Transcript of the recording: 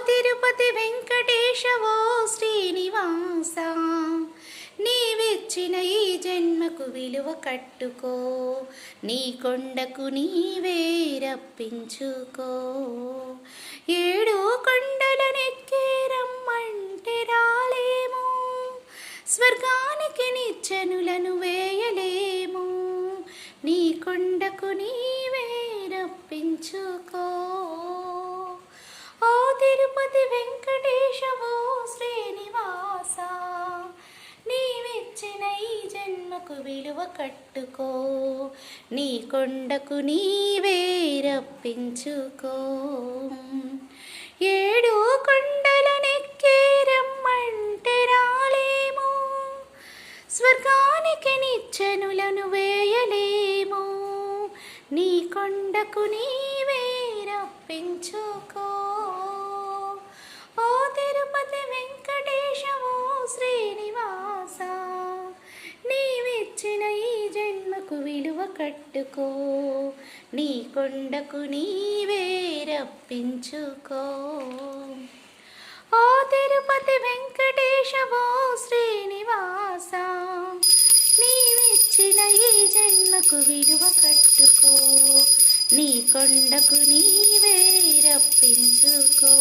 తిరుపతి వెంకటేశవో శ్రీనివాస, నీవిచ్చిన ఈ జన్మకు విలువ కట్టుకో, నీ కొండకు నీవే రప్పించుకో. ఏడు కొండలనెక్కి రమ్మంటే రాలేము, స్వర్గానికి నిచ్చెనులను వేయలేము, నీ కొండకు నీవే రప్పించుకో. ఓ తిరుపతి వెంకటేశవో శ్రీనివాస, నీవిచ్చిన ఈ జన్మకు విలువ కట్టుకో, నీ కొండకు నీవే రప్పించుకో. ఏడు కొండలనెక్కి రమ్మంటే రాలేము, స్వర్గానికి నిచ్చెనులను వేయలేము, నీ కొండకు నీవే రప్పించుకో. ఓ తిరుపతి వెంకటేశవో శ్రీనివాస, నీవిచ్చిన ఈ జన్మకు విలువ కట్టుకో, నీ కొండకు నీవే రప్పించుకో. ఓ తిరుపతి వెంకటేశవో శ్రీనివాస, నీవిచ్చిన ఈ జన్మకు విలువ కట్టుకో, నీ కొండకు నీవే రప్పించుకో.